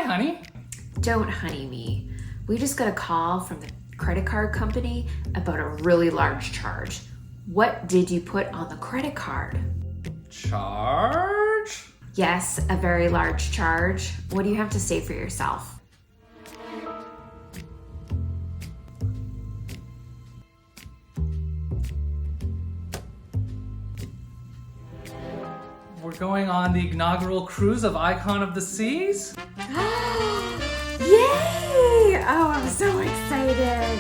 honey. Don't honey me. We just got a call from the credit card company about a really large charge. What did you put on the credit card? Charge? Yes, a very large charge. What do you have to say for yourself? We're going on the inaugural cruise of Icon of the Seas? Yay! Oh, I'm so excited.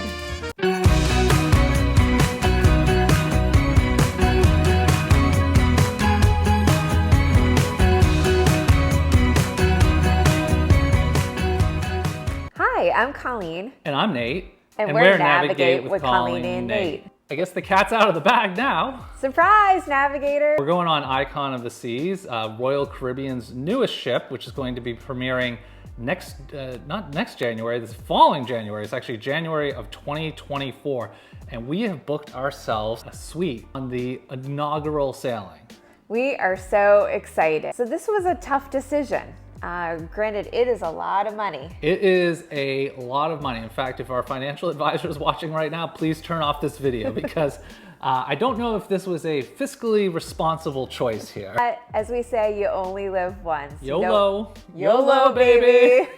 Hi, I'm Colleen. And I'm Nate. And we're Navigate with Colleen and Nate. I guess the cat's out of the bag now. Surprise, Navigator! We're going on Icon of the Seas, Royal Caribbean's newest ship, which is going to be premiering not next January, this following January. It's actually January of 2024. And we have booked ourselves a suite on the inaugural sailing. We are so excited. So this was a tough decision. Granted, it is a lot of money. It is a lot of money. In fact, if our financial advisor is watching right now, please turn off this video because I don't know if this was a fiscally responsible choice here. But as we say, you only live once. YOLO. YOLO, baby.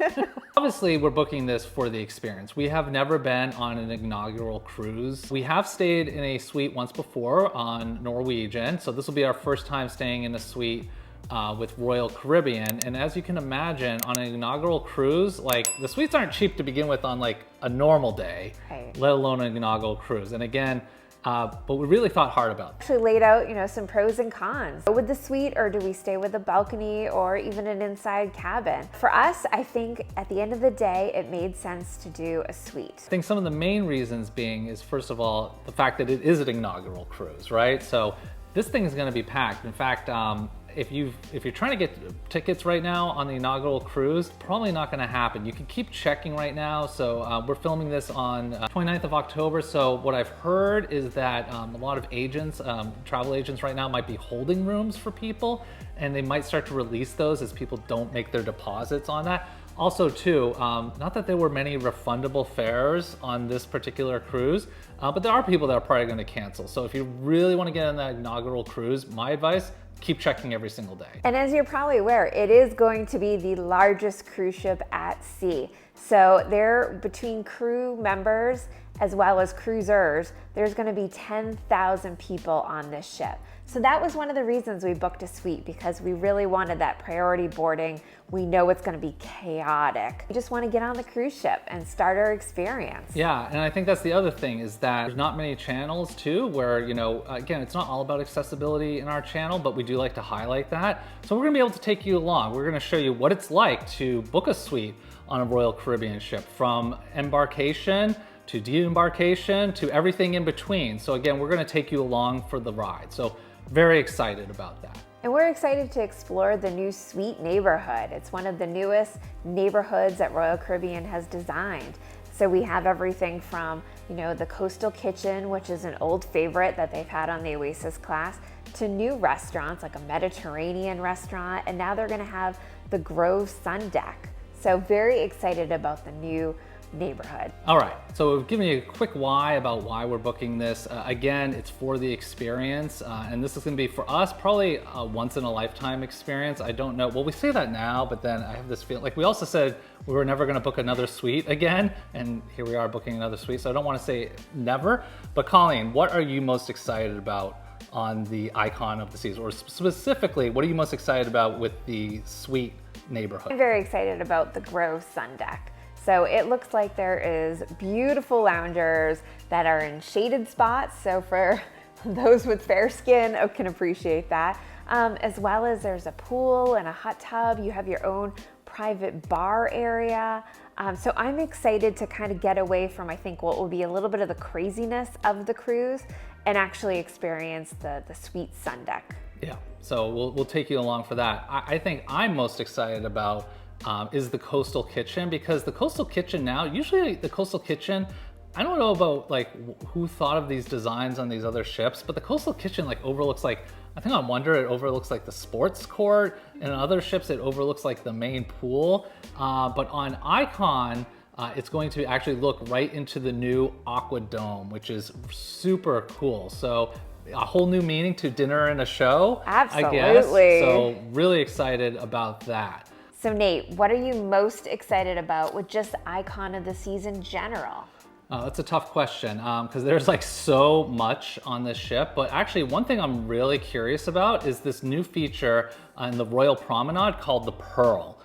Obviously, we're booking this for the experience. We have never been on an inaugural cruise. We have stayed in a suite once before on Norwegian, so this will be our first time staying in a suite with Royal Caribbean. And as you can imagine, on an inaugural cruise, like the suites aren't cheap to begin with on like a normal day, right, let alone an inaugural cruise. And again, but we really thought hard about it. Actually laid out, some pros and cons. With the suite, or do we stay with a balcony or even an inside cabin? For us, I think at the end of the day, it made sense to do a suite. I think some of the main reasons being is, first of all, the fact that it is an inaugural cruise, right? So this thing is gonna be packed. In fact, if you're trying to get tickets right now on the inaugural cruise, probably not going to happen. You can keep checking right now. So we're filming this on 29th of October. So what I've heard is that a lot of agents, travel agents right now might be holding rooms for people, and they might start to release those as people don't make their deposits on that. Also too, not that there were many refundable fares on this particular cruise, but there are people that are probably going to cancel. So if you really want to get on that inaugural cruise, my advice, keep checking every single day. And as you're probably aware, it is going to be the largest cruise ship at sea. So there, between crew members as well as cruisers, there's going to be 10,000 people on this ship. So that was one of the reasons we booked a suite, because we really wanted that priority boarding. We know it's going to be chaotic. We just want to get on the cruise ship and start our experience. Yeah, and I think that's the other thing, is that there's not many channels too where, again, it's not all about accessibility in our channel, but we do like to highlight that. So we're going to be able to take you along. We're going to show you what it's like to book a suite on a Royal Caribbean ship, from embarkation to de-embarkation to everything in between. So again, we're going to take you along for the ride. So very excited about that. And we're excited to explore the new suite neighborhood. It's one of the newest neighborhoods that Royal Caribbean has designed. So we have everything from, the coastal kitchen, which is an old favorite that they've had on the Oasis class, to new restaurants like a Mediterranean restaurant, and now they're going to have the Grove Sun Deck. So very excited about the new neighborhood. All right, so we've given you a quick why about why we're booking this. Again, it's for the experience, and this is going to be for us probably a once in a lifetime experience. I don't know, well, we say that now, but then I have this feeling, like we also said we were never going to book another suite again, and here we are booking another suite, so I don't want to say never. But Colleen, what are you most excited about on the Icon of the Seas, or specifically, what are you most excited about with the suite neighborhood? I'm very excited about the Grove Sun Deck. So it looks like there is beautiful loungers that are in shaded spots. So for those with fair skin, I can appreciate that. As well as there's a pool and a hot tub. You have your own private bar area. So I'm excited to kind of get away from, I think, what will be a little bit of the craziness of the cruise and actually experience the suite sun deck. Yeah, so we'll take you along for that. I think I'm most excited about is the coastal kitchen, because the coastal kitchen now, usually the coastal kitchen I don't know about like who thought of these designs on these other ships, but the Coastal Kitchen like overlooks like, I think on Wonder it overlooks like the sports court, and on other ships it overlooks like the main pool. But on Icon, it's going to actually look right into the new Aqua Dome, which is super cool. So a whole new meaning to dinner and a show, Absolutely. I guess. So really excited about that. So Nate, what are you most excited about with just Icon of the Seas in general? That's a tough question because there's like so much on this ship, but actually one thing I'm really curious about is this new feature in the Royal Promenade called the Pearl.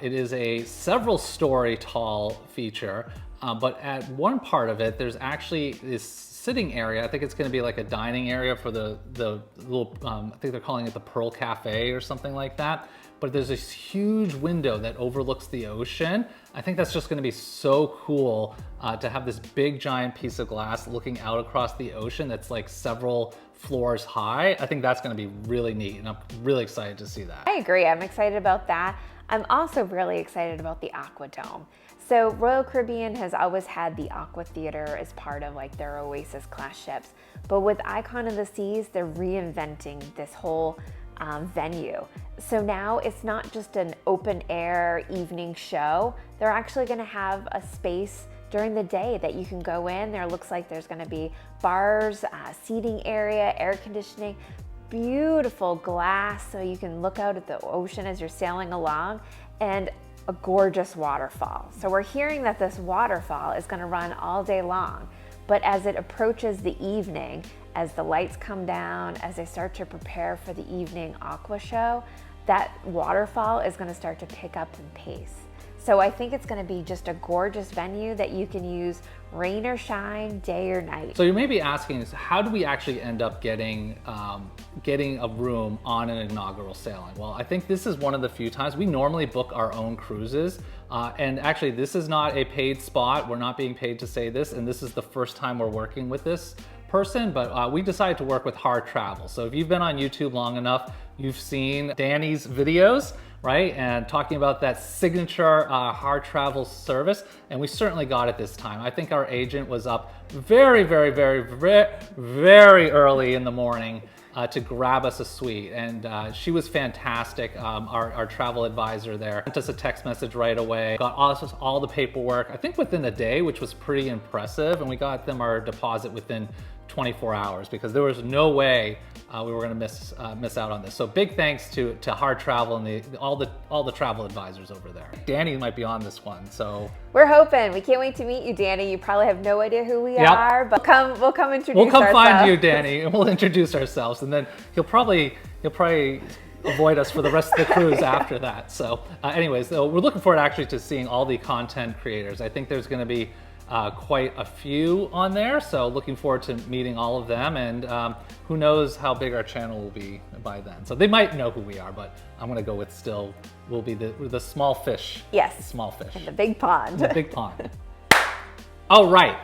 It is a several story tall feature, but at one part of it, there's actually this sitting area. I think it's gonna be like a dining area for the little, I think they're calling it the Pearl Cafe or something like that. But there's this huge window that overlooks the ocean. I think that's just gonna be so cool to have this big giant piece of glass looking out across the ocean that's like several floors high. I think that's gonna be really neat, and I'm really excited to see that. I agree, I'm excited about that. I'm also really excited about the Aqua Dome. So Royal Caribbean has always had the Aqua Theater as part of like their Oasis class ships. But with Icon of the Seas, they're reinventing this whole venue. So now it's not just an open air evening show. They're actually gonna have a space during the day that you can go in. There looks like there's gonna be bars, seating area, air conditioning, beautiful glass so you can look out at the ocean as you're sailing along, and a gorgeous waterfall. So we're hearing that this waterfall is gonna run all day long, but as it approaches the evening, as the lights come down, as they start to prepare for the evening aqua show, that waterfall is gonna start to pick up in pace. So I think it's gonna be just a gorgeous venue that you can use rain or shine, day or night. So you may be asking, how do we actually end up getting a room on an inaugural sailing? Well, I think this is one of the few times we normally book our own cruises. And actually this is not a paid spot. We're not being paid to say this. And this is the first time we're working with this person, but we decided to work with Hard Travel. So if you've been on YouTube long enough, you've seen Danny's videos, right? And talking about that signature Hard Travel service. And we certainly got it this time. I think our agent was up very early in the morning to grab us a suite. And she was fantastic, our travel advisor there. Sent us a text message right away, got us all the paperwork, I think within a day, which was pretty impressive. And we got them our deposit within 24 hours because there was no way we were gonna miss out on this. So big thanks to Hard Travel and all the travel advisors over there. Danny might be on this one, so. We're hoping. We can't wait to meet you, Danny. You probably have no idea who we are, but we'll come introduce ourselves. We'll come find you, Danny, and we'll introduce ourselves, and then he'll probably avoid us for the rest of the cruise after that. So anyways, so we're looking forward actually to seeing all the content creators. I think there's gonna be quite a few on there, so looking forward to meeting all of them, and who knows how big our channel will be by then. So they might know who we are, but I'm gonna go with still, we'll be the small fish. Yes. Small fish. In the big pond. The big pond. All right,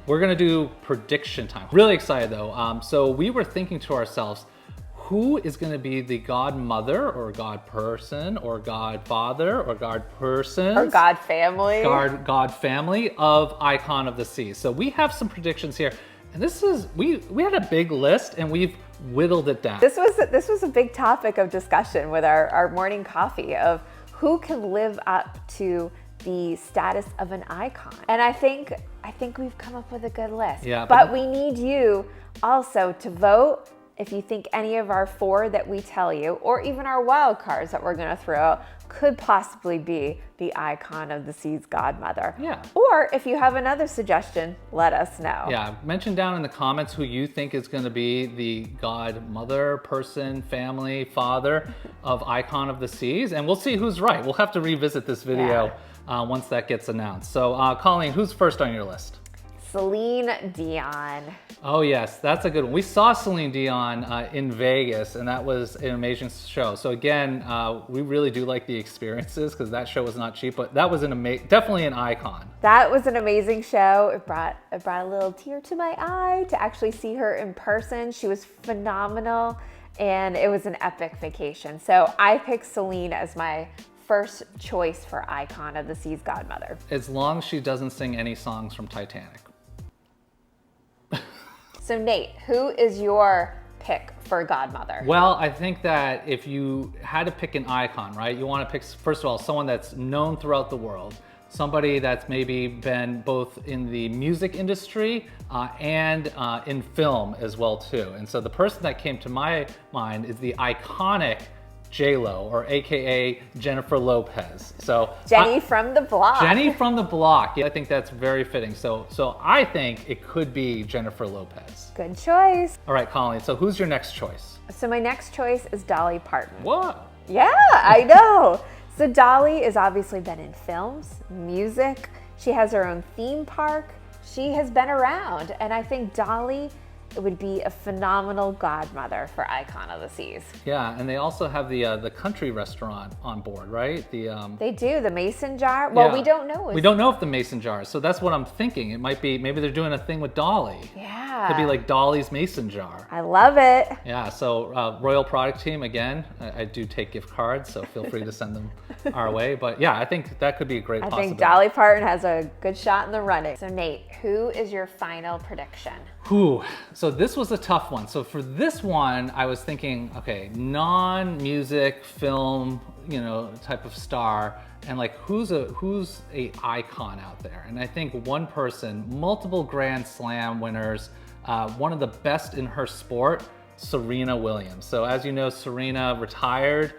we're gonna do prediction time. Really excited though. So we were thinking to ourselves, who is going to be the godmother or god person or godfather or god person or god family god family of Icon of the Seas? So we have some predictions here, and this is we had a big list and we've whittled it down. This was a big topic of discussion with our morning coffee of who can live up to the status of an icon. And I think we've come up with a good list. Yeah, but we need you also to vote if you think any of our 4 that we tell you, or even our wild cards that we're gonna throw out, could possibly be the Icon of the Seas godmother. Yeah. Or if you have another suggestion, let us know. Yeah, mention down in the comments who you think is gonna be the godmother, person, family, father of Icon of the Seas, and we'll see who's right. We'll have to revisit this video once that gets announced. So Colleen, who's first on your list? Celine Dion. Oh yes, that's a good one. We saw Celine Dion in Vegas, and that was an amazing show. So again, we really do like the experiences because that show was not cheap, but that was definitely an icon. That was an amazing show. It brought a little tear to my eye to actually see her in person. She was phenomenal, and it was an epic vacation. So I picked Celine as my first choice for Icon of the Seas godmother. As long as she doesn't sing any songs from Titanic. So Nate, who is your pick for Godmother? Well, I think that if you had to pick an icon, right, you want to pick, first of all, someone that's known throughout the world, somebody that's maybe been both in the music industry and in film as well too. And so the person that came to my mind is the iconic J-Lo, or AKA Jennifer Lopez. So Jenny from the block. Jenny from the block. Yeah, I think that's very fitting. So I think it could be Jennifer Lopez. Good choice. All right, Colleen, so who's your next choice? So my next choice is Dolly Parton. What? Yeah, I know. So Dolly has obviously been in films, music. She has her own theme park. She has been around. And I think Dolly would be a phenomenal godmother for Icon of the Seas. Yeah, and they also have the country restaurant on board, right? They do, the mason jar. Well, yeah. we don't know. We don't know if the mason jar, so that's what I'm thinking. It might be, maybe they're doing a thing with Dolly. Yeah. Could be like Dolly's mason jar. I love it. Yeah, so Royal Product Team, again, I do take gift cards, so feel free to send them our way. But yeah, I think that could be a great possibility. I think Dolly Parton has a good shot in the running. So Nate, who is your final prediction? Whew. So this was a tough one. So for this one, I was thinking, okay, non-music, film, type of star, and like who's a icon out there? And I think one person, multiple Grand Slam winners, one of the best in her sport, Serena Williams. So as you know, Serena retired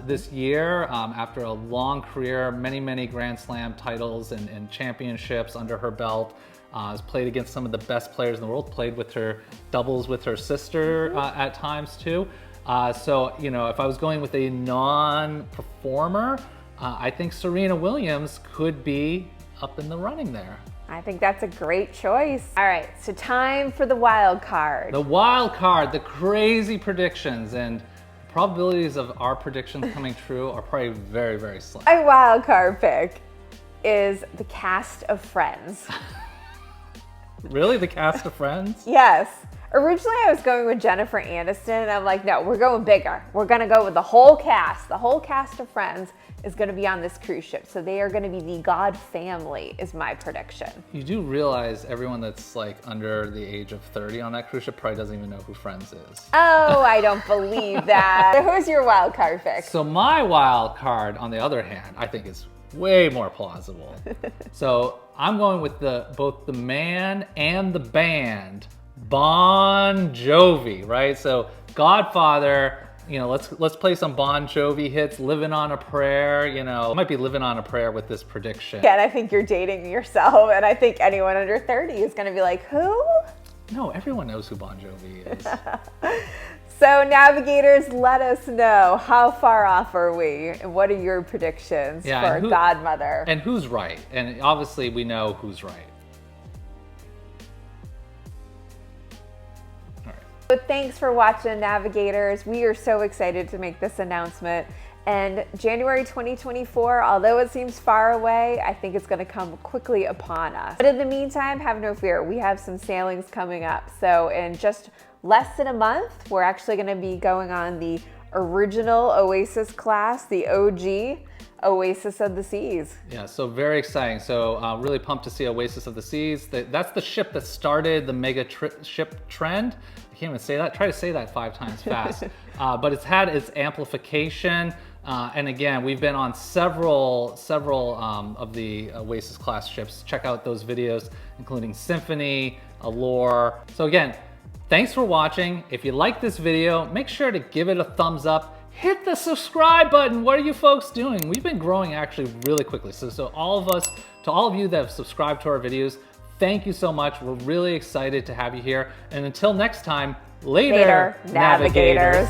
this year after a long career, many Grand Slam titles and championships under her belt. Has played against some of the best players in the world, played with her doubles with her sister at times too. So, if I was going with a non-performer, I think Serena Williams could be up in the running there. I think that's a great choice. All right, so time for the wild card. The wild card, the crazy predictions, and probabilities of our predictions coming true are probably very slim. My wild card pick is the cast of Friends. Really? The cast of Friends? Yes. Originally, I was going with Jennifer Aniston, and I'm like, no, we're going bigger. We're going to go with the whole cast. The whole cast of Friends is going to be on this cruise ship. So they are going to be the God family, is my prediction. You do realize everyone that's like under the age of 30 on that cruise ship probably doesn't even know who Friends is. Oh, I don't believe that. So who's your wild card pick? So my wild card, on the other hand, I think is way more plausible. So I'm going with both the man and the band, Bon Jovi, right? So Godfather, let's play some Bon Jovi hits, Living on a Prayer, I might be living on a prayer with this prediction. Again, I think you're dating yourself, and I think anyone under 30 is gonna be like, who? No, everyone knows who Bon Jovi is. So navigators, let us know, how far off are we? And what are your predictions for Godmother? And who's right? And obviously we know who's right. All right. So thanks for watching, navigators. We are so excited to make this announcement. And January 2024, although it seems far away, I think it's gonna come quickly upon us. But in the meantime, have no fear. We have some sailings coming up. So in just less than a month, we're actually gonna be going on the original Oasis class, the OG Oasis of the Seas. Yeah, so very exciting. So really pumped to see Oasis of the Seas. That's the ship that started the mega ship trend. I can't even say that. Try to say that 5 times fast. But it's had its amplification. And again, we've been on several of the Oasis class ships. Check out those videos, including Symphony, Allure. So again, thanks for watching. If you like this video, make sure to give it a thumbs up. Hit the subscribe button. What are you folks doing? We've been growing actually really quickly. So to all of you that have subscribed to our videos, thank you so much. We're really excited to have you here. And until next time, later navigators.